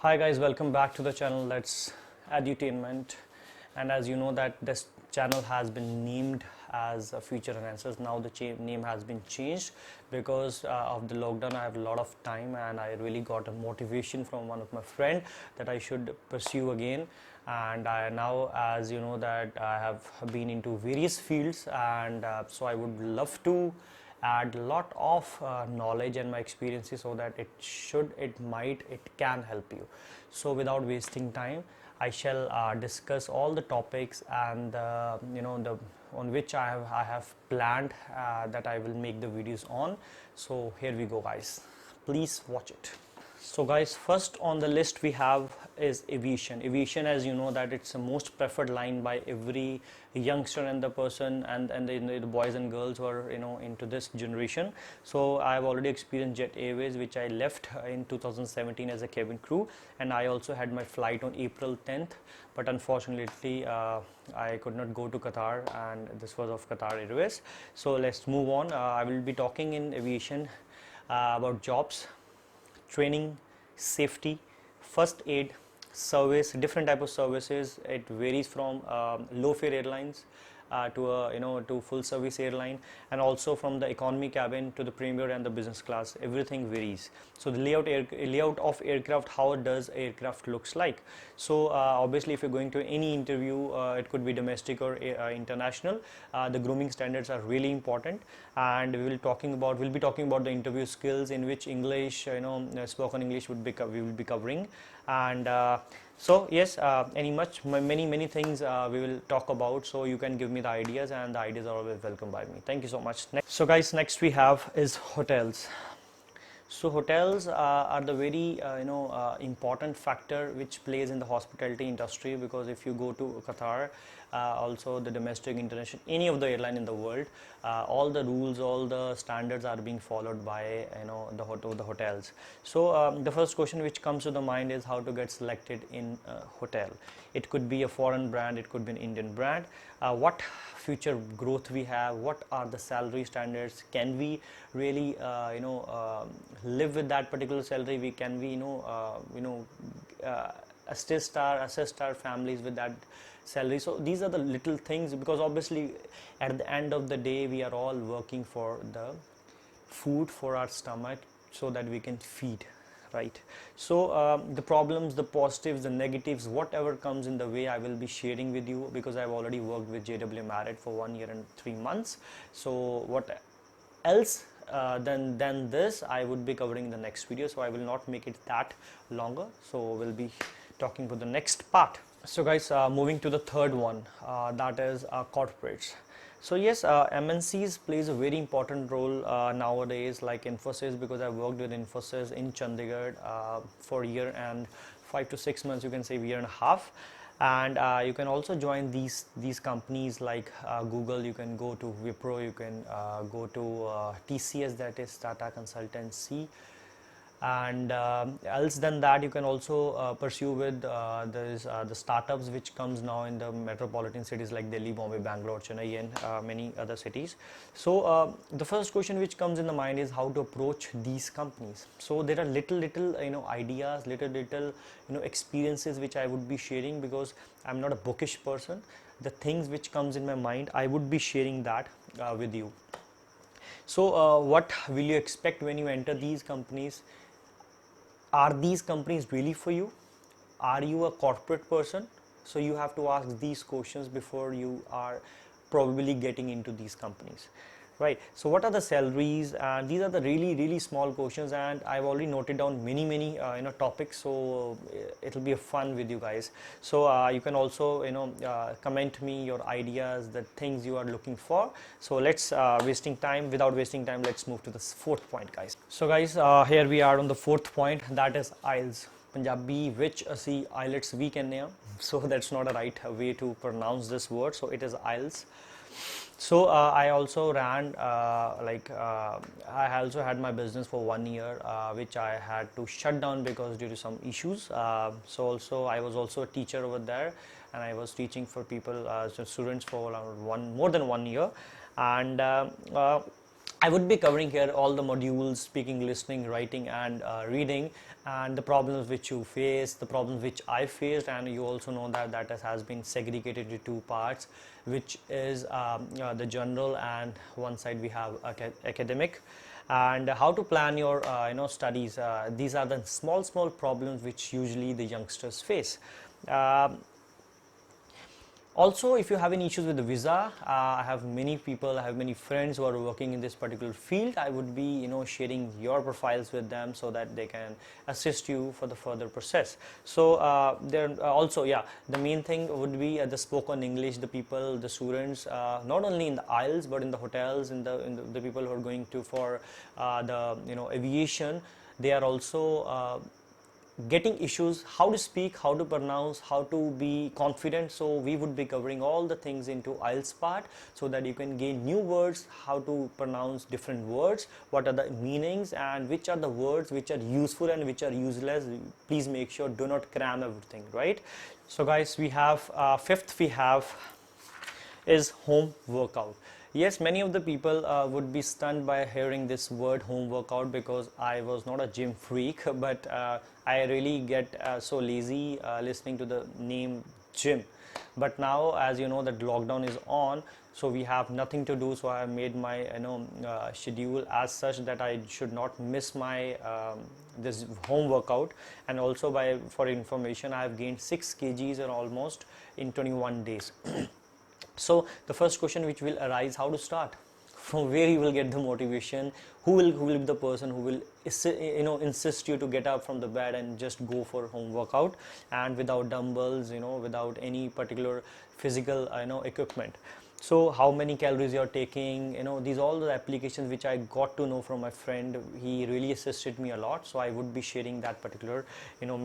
Hi guys, welcome back to the channel. That's edutainment, and as you know that this channel has been named as Future and Answers. Now the name has been changed because of the lockdown. I have a lot of time and I really got a motivation from one of my friend that I should pursue again. And I now, as you know, that I have been into various fields, and so I would love to add a lot of knowledge and my experiences so that it can help you. So without wasting time, I shall discuss all the topics and the on which I have planned that I will make the videos on. So here we go guys, please watch it. So guys, first on the list we have is aviation. Aviation, as you know, that it's the most preferred line by every youngster and the person and the boys and girls who are into this generation. So I have already experienced Jet Airways, which I left in 2017 as a cabin crew, and I also had my flight on April 10th, but unfortunately I could not go to Qatar, and this was of Qatar Airways. So let's move on. I will be talking in aviation about jobs, training, safety, first aid, service, different type of services. It varies from low fare airlines to full service airline, and also from the economy cabin to the premier and the business class. Everything varies. So the layout of aircraft, how does aircraft looks like? So obviously if you're going to any interview, it could be domestic or international, the grooming standards are really important, and we'll be talking about the interview skills, in which English, spoken English we will be covering. And so yes, many things we will talk about, so you can give me the ideas, and the ideas are always welcome by me. Thank you so much. So guys, next we have is hotels. So hotels are the very important factor which plays in the hospitality industry, because if you go to Qatar, also the domestic, international, any of the airline in the world, all the rules, all the standards are being followed by the hotels. So the first question which comes to the mind is how to get selected in a hotel. It could be a foreign brand, it could be an Indian brand. What future growth we have, what are the salary standards, can we really live with that particular salary, assist our families with that salary. So these are the little things, because obviously at the end of the day we are all working for the food for our stomach, so that we can feed, right? So the problems, the positives, the negatives, whatever comes in the way, I will be sharing with you, because I've already worked with JW Marriott for 1 year and 3 months. So what else than this I would be covering in the next video, so I will not make it that longer. So we'll be talking about the next part. So guys, moving to the third one, that is corporates. So yes, MNCs plays a very important role nowadays, like Infosys, because I worked with Infosys in Chandigarh for a year and 5 to 6 months, you can say a year and a half. And you can also join these companies like Google. You can go to Wipro, you can go to TCS, that is Tata Consultancy. And else than that, you can also pursue with the startups which comes now in the metropolitan cities like Delhi, Bombay, Bangalore, Chennai, and many other cities. So the first question which comes in the mind is how to approach these companies. So there are little ideas, little experiences which I would be sharing, because I'm not a bookish person. The things which comes in my mind, I would be sharing that with you. So what will you expect when you enter these companies? Are these companies really for you? Are you a corporate person? So you have to ask these questions before you are probably getting into these companies, right? So what are the salaries? And these are the really small questions, and I've already noted down many topics, so it'll be a fun with you guys. So you can also comment me your ideas, the things you are looking for. So let's without wasting time, let's move to the fourth point, guys. So guys, here we are on the fourth point, that is IELTS. Punjabi which ਅਸੀਂ IELTS ਵੀ ਕਹਿੰਦੇ ਆ, so that's not a right way to pronounce this word, so it is IELTS. So I also ran I also had my business for 1 year, which I had to shut down because due to some issues. So also I was also a teacher over there, and I was teaching for people, so students, for around more than 1 year. And I would be covering here all the modules: speaking, listening, writing, and reading, and the problems which you face, the problems which I faced. And you also know that has been segregated into two parts, which is the general, and one side we have academic, and how to plan your studies. These are the small problems which usually the youngsters face. Um Also, if you have any issues with the visa, I have many people, I have many friends who are working in this particular field. I would be sharing your profiles with them so that they can assist you for the further process. So there also, yeah, the main thing would be the spoken English. The people, the students, not only in the IELTS but in the hotels, in the people who are going to for the aviation, they are also getting issues how to speak, how to pronounce, how to be confident. So we would be covering all the things into IELTS part, so that you can gain new words, how to pronounce different words, what are the meanings, and which are the words which are useful and which are useless. Please make sure, do not cram everything, right? So guys, we have fifth, we have is home workout. Yes, many of the people would be stunned by hearing this word home workout, because I was not a gym freak, but I really get so lazy listening to the name gym. But now, as you know, that lockdown is on, so we have nothing to do, so I have made my schedule as such that I should not miss my this home workout. And also, by for information, I have gained 6 kgs and almost in 21 days. So the first question which will arise, how to start, from where you will get the motivation, who will be the person who will insist you to get up from the bed and just go for home workout, and without dumbbells, without any particular physical equipment. So how many calories you're taking, these all the applications which I got to know from my friend. He really assisted me a lot, so I would be sharing that particular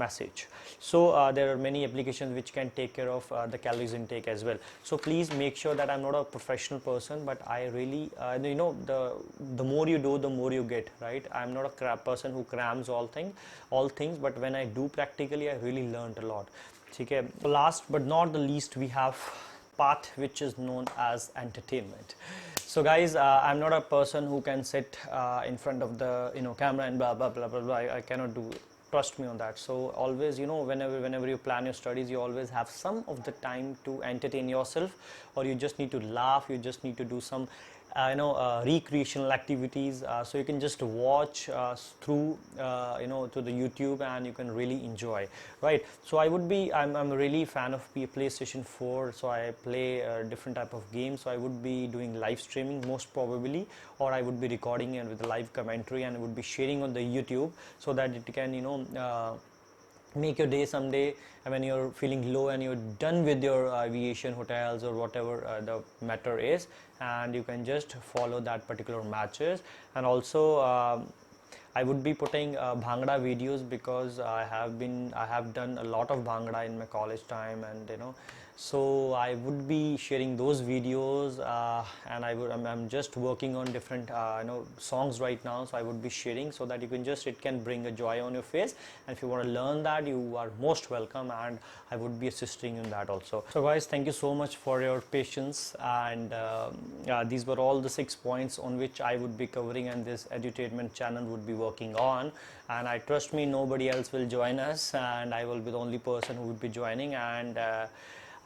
message. So there are many applications which can take care of the calories intake as well. So please make sure that I'm not a professional person, but I really the more you do, the more you get, right? I'm not a person who crams all things, but when I do practically, I really learned a lot. Okay. Last but not the least, we have part which is known as entertainment. So guys, I'm not a person who can sit in front of the camera and blah blah blah blah blah. I cannot do, trust me on that. So always, whenever you plan your studies, you always have some of the time to entertain yourself, or you just need to laugh, you just need to do some recreational activities, so you can just watch through to the YouTube, and you can really enjoy, right? So I'm a really fan of PlayStation 4, so I play different type of games. So I would be doing live streaming most probably, or I would be recording and with a live commentary, and I would be sharing on the YouTube, so that it can make your day someday when you're feeling low and you're done with your aviation, hotels, or whatever the matter is, and you can just follow that particular matches. And also I would be putting bhangra videos, because I have done a lot of bhangra in my college time, and so I would be sharing those videos, and I'm just working on different songs right now, so I would be sharing, so that it can bring a joy on your face. And if you want to learn that, you are most welcome, and I would be assisting in that also. So guys, thank you so much for your patience, and these were all the 6 points on which I would be covering, and this edutainment channel would be working on. And I trust me, nobody else will join us, and I will be the only person who would be joining. And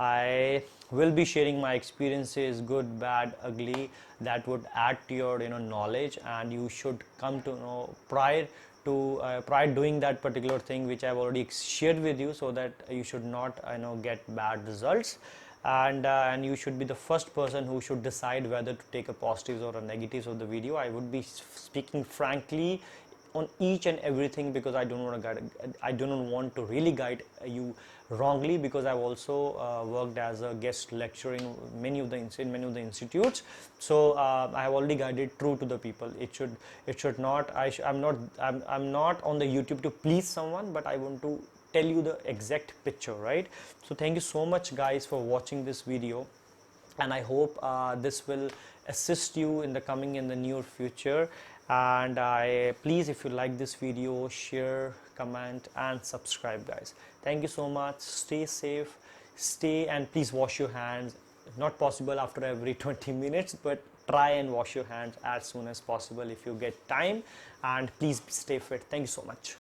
I will be sharing my experiences, good, bad, ugly, that would add to your knowledge, and you should come to know prior doing that particular thing which I've already shared with you, so that you should not get bad results. And you should be the first person who should decide whether to take a positives or a negatives of the video. I would be speaking frankly on each and everything, because I don't want to really guide you wrongly, because I've also worked as a guest lecturer in many of the institutes. So I have already guided true to the people. It should not, I'm not on the YouTube to please someone, but I want to tell you the exact picture, right? So thank you so much guys for watching this video, and I hope this will assist you in the near future. And please, if you like this video, share, comment, and subscribe guys. Thank you so much. Stay safe, and please wash your hands. Not possible after every 20 minutes, but try and wash your hands as soon as possible if you get time, and please stay fit. Thank you so much.